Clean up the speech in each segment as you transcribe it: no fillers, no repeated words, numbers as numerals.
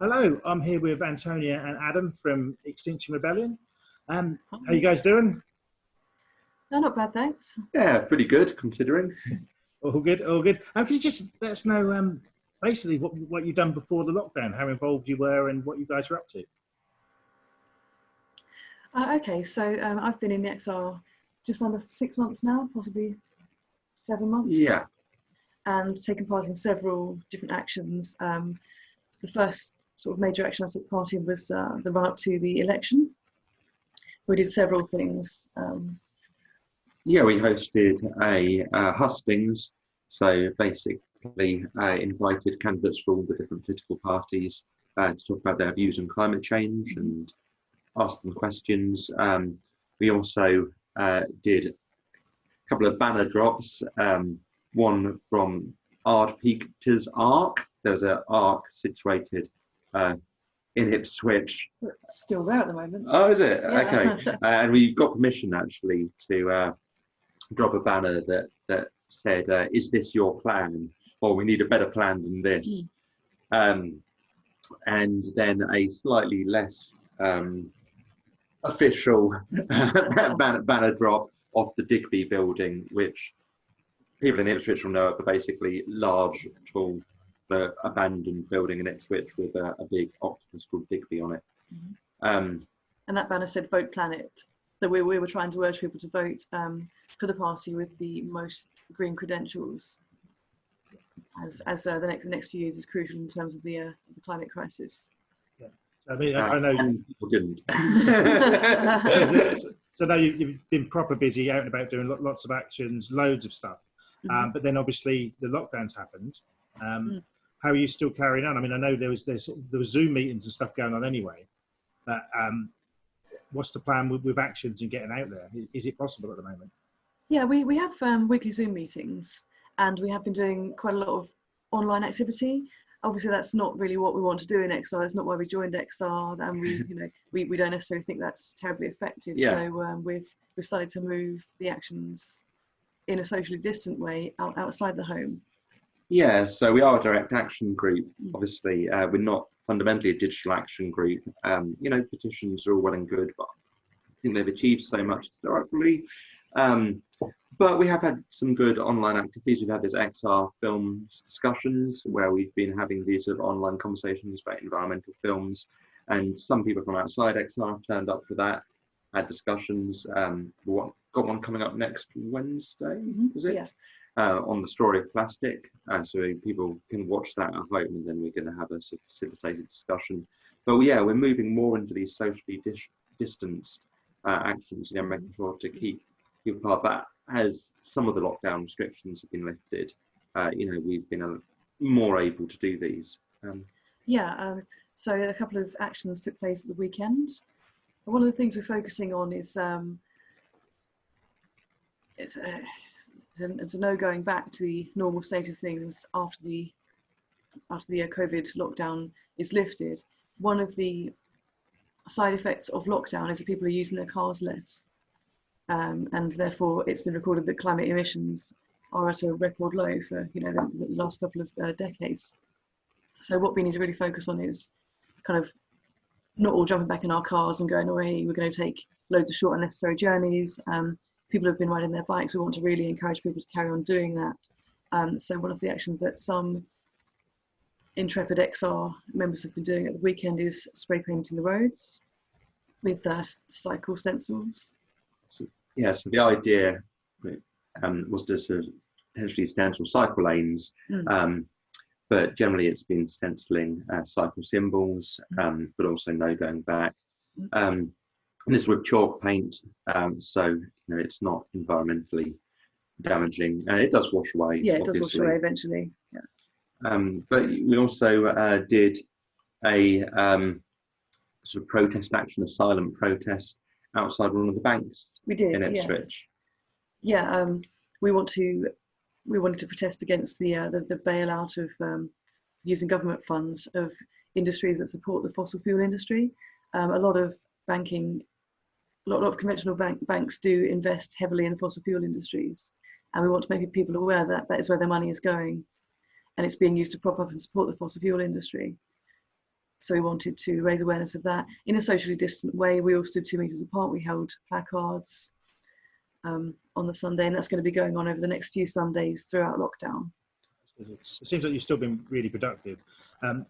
Hello, I'm here with Antonia and Adam from Extinction Rebellion. How Oh, you guys doing? no, not bad, thanks. Yeah, pretty good considering. All good, all good. Can you just let us know basically what you've done before the lockdown, how involved you were and what you guys were up to? Okay, so I've been in the XR just under 6 months now, possibly 7 months, Yeah, and taken part in several different actions. The first sort of major action I took part in was the run up to the election. We did several things. yeah, we hosted a hustings, so basically invited candidates for all the different political parties to talk about their views on climate change and ask them questions. We also did a couple of banner drops, one from Ard Peter's Ark. There's an ark situated in Ipswich. It's still there at the moment. Oh, is it? Yeah. Okay. And we got permission actually to drop a banner that said, "Is this your plan?" Or "We need a better plan than this." And then a slightly less official banner drop off the Digby building, which people in Ipswich will know, but basically large, tall, abandoned building in Ipswich with a big octopus called Digby on it. And that banner said "Vote Planet." So we were trying to urge people to vote for the party with the most green credentials, as the next few years is crucial in terms of the climate crisis. Yeah. So, I mean, I know people didn't. so now you've been proper busy out and about doing lots of actions, loads of stuff. But then obviously the lockdowns happened. How are you still carrying on? I mean, I know there was Zoom meetings and stuff going on anyway, but what's the plan with actions and getting out there? Is it possible at the moment? Yeah, we have weekly Zoom meetings, and we have been doing quite a lot of online activity. Obviously, that's not really what we want to do in XR. That's not why we joined XR, and we don't necessarily think that's terribly effective. Yeah. So we've started to move the actions in a socially distant way outside the home. Yeah, so we are a direct action group. Obviously, we're not fundamentally a digital action group. Petitions are all well and good, but I think they've achieved so much historically. But we have had some good online activities. We've had these XR films discussions where we've been having these sort of online conversations about environmental films, and some people from outside XR turned up for that, had discussions. We've got one coming up next Wednesday, is it? Yeah. On the story of plastic, so people can watch that at home, and then we're going to have a sort of facilitated discussion. But yeah, we're moving more into these socially distanced actions, making sure to keep people apart. But as some of the lockdown restrictions have been lifted, we've been more able to do these. So a couple of actions took place at the weekend. One of the things we're focusing on is to no going back to the normal state of things after the COVID lockdown is lifted. One of the side effects of lockdown is that people are using their cars less, and therefore it's been recorded that climate emissions are at a record low for the last couple of decades. So what we need to really focus on is kind of not all jumping back in our cars and going away. We're going to take loads of short unnecessary journeys. People have been riding their bikes. We want to really encourage people to carry on doing that. So one of the actions that some intrepid XR members have been doing at the weekend is spray painting the roads with cycle stencils. So the idea was to sort of potentially stencil cycle lanes, but generally it's been stenciling cycle symbols, but also no going back. And this is with chalk paint, so it's not environmentally damaging. It does wash away. Yeah, it obviously. does wash away eventually. Yeah. But we also did a sort of protest action, a silent protest outside one of the banks. We did, in Ipswich. Yes. Yeah, we wanted to protest against the bailout of using government funds of industries that support the fossil fuel industry. A lot of conventional banks do invest heavily in fossil fuel industries, and we want to make people aware that that is where their money is going, and it's being used to prop up and support the fossil fuel industry. So we wanted to raise awareness of that in a socially distant way. We all stood 2 meters apart. We held placards on the Sunday, and that's going to be going on over the next few Sundays throughout lockdown. It seems like you've still been really productive.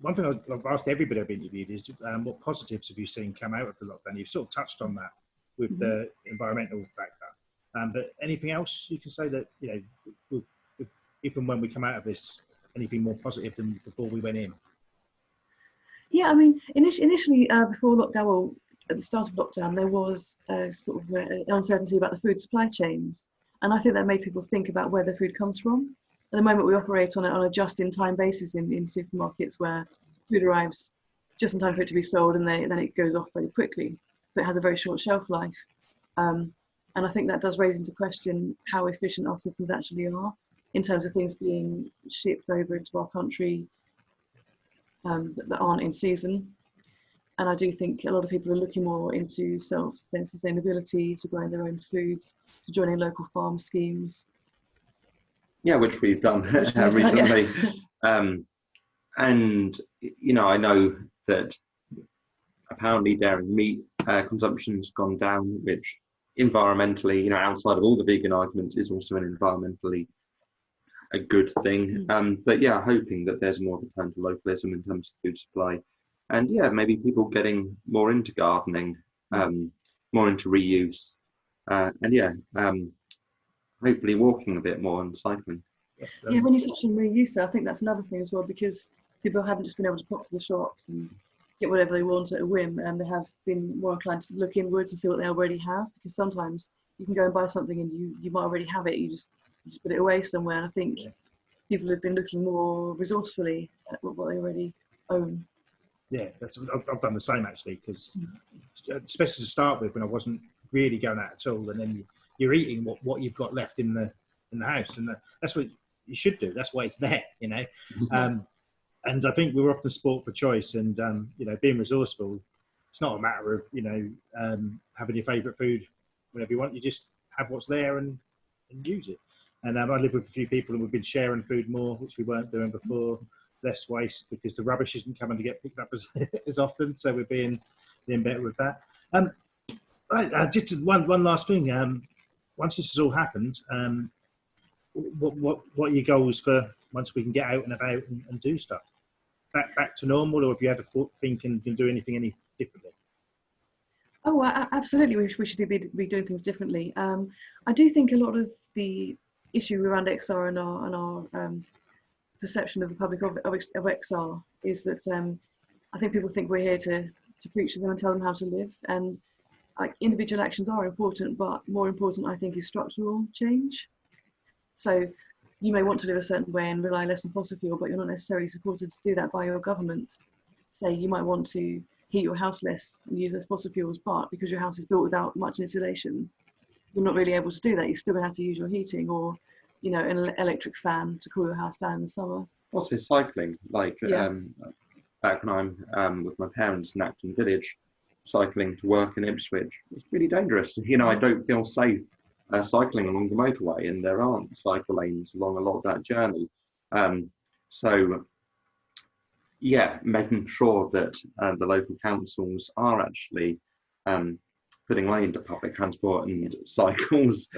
One thing I've asked everybody I've interviewed is what positives have you seen come out of the lockdown? You've sort of touched on that with the environmental factor. But anything else you can say that, you know, even when we come out of this, anything more positive than before we went in? Yeah, I mean, initially before lockdown, well, at the start of lockdown, there was sort of uncertainty about the food supply chains. And I think that made people think about where the food comes from. At the moment, we operate on a just-in-time basis in supermarkets where food arrives just in time for it to be sold, and then it goes off very quickly. So it has a very short shelf life. And I think that does raise into question how efficient our systems actually are in terms of things being shipped over into our country that aren't in season. And I do think a lot of people are looking more into sustainability, to growing their own foods, to joining local farm schemes. Yeah, which we've done recently. And, you know, I know that apparently dairy meat consumption's gone down, which environmentally, you know, outside of all the vegan arguments, is also an environmentally a good thing. But yeah, hoping that there's more of a turn to localism in terms of food supply. And yeah, maybe people getting more into gardening, more into reuse. And yeah, hopefully walking a bit more and cycling. Yeah, when you touch on reuse, I think that's another thing as well, because people haven't just been able to pop to the shops and get whatever they want at a whim, and they have been more inclined to look inwards and see what they already have, because sometimes you can go and buy something and you might already have it, you just put it away somewhere. And I think people have been looking more resourcefully at what they already own. Yeah, I've done the same actually, because especially to start with, when I wasn't really going out at all, and then you're eating what you've got left in the house, and that's what you should do. That's why it's there, you know. And I think we were often sport for choice, and you know, being resourceful. It's not a matter of, you know, having your favourite food whenever you want. You just have what's there and use it. And I live with a few people, and we've been sharing food more, which we weren't doing before. Less waste, because the rubbish isn't coming to get picked up as often. So we're being better with that. Right, just one last thing. Once this has all happened, what are your goals for once we can get out and about and do stuff? Back to normal, or have you ever think and can do anything any differently? Oh, absolutely. We should be doing things differently. I do think a lot of the issue around XR and our perception of the public of XR is that I think people think we're here to preach to them and tell them how to live. And like, individual actions are important, but more important, I think, is structural change. So you may want to live a certain way and rely less on fossil fuel, but you're not necessarily supported to do that by your government. Say you might want to heat your house less and use less fossil fuels, but because your house is built without much insulation, you're not really able to do that. You're still going to have to use your heating, or, you know, an electric fan to cool your house down in the summer. Also cycling, like back when I'm with my parents in Acton Village, cycling to work in Ipswich, it's really dangerous. You know, I don't feel safe cycling along the motorway, and there aren't cycle lanes along a lot of that journey. So yeah, making sure that the local councils are actually putting money into public transport and cycles,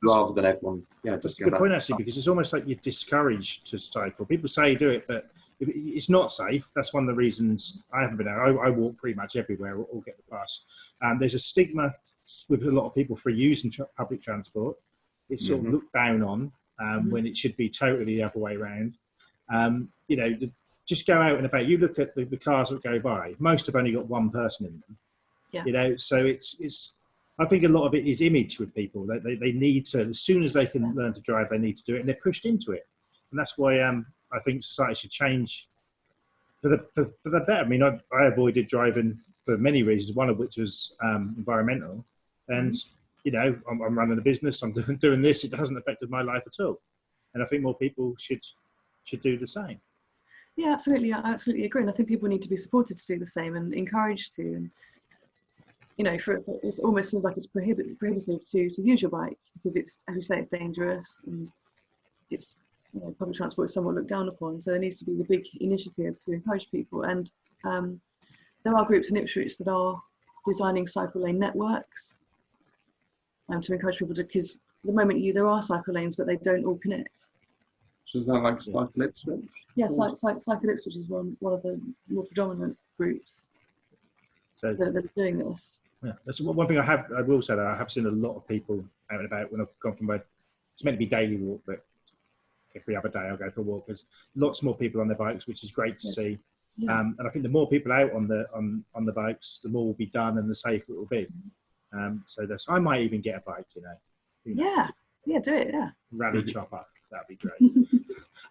rather than everyone. Yeah, that's a good point actually, because it's almost like you're discouraged to cycle. People say do it, but it's not safe. That's one of the reasons I haven't been out. I walk pretty much everywhere or get the bus. There's a stigma with a lot of people for using public transport. It's sort of looked down on when it should be totally the other way around. You know, just go out and about. You look at the cars that go by. Most have only got one person in them. Yeah. You know, so it's. I think a lot of it is image with people. They need to, as soon as they can learn to drive, they need to do it, and they're pushed into it. And that's why I think society should change for the better. I mean, I avoided driving for many reasons, one of which was environmental. And, you know, I'm running a business, I'm doing this, it hasn't affected my life at all. And I think more people should do the same. Yeah, absolutely. I absolutely agree. And I think people need to be supported to do the same and encouraged to. And, you know, it's almost seems like it's prohibitive to use your bike, because it's, as you say, it's dangerous, and it's public transport is somewhat looked down upon. So there needs to be the big initiative to encourage people. And there are groups in Ipswich that are designing cycle lane networks to encourage people to, because at the moment there are cycle lanes, but they don't all connect. So is that like Cycle Ipswich? Yeah, Cycle Ipswich is one of the more predominant groups that are doing this. Yeah, that's one thing I will say that I have seen a lot of people out and about when I've gone from it's meant to be daily walk, but every other day I'll go for a walk. There's lots more people on their bikes, which is great to see. Yeah. And I think the more people out on the bikes, the more will be done and the safer it will be. So I might even get a bike, Yeah, do it. Yeah. Rally chopper, that'd be great.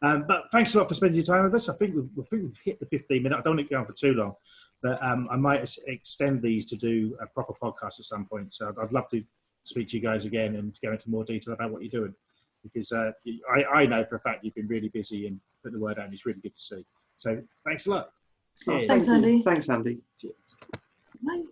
But thanks a lot for spending your time with us. I think we've hit the 15-minute. I don't want it to go on for too long, but I might extend these to do a proper podcast at some point. So I'd love to speak to you guys again and go into more detail about what you're doing, because I know for a fact you've been really busy and put the word out, and it's really good to see. So thanks a lot. Thanks, Andy. Thanks, Andy. Cheers. Bye.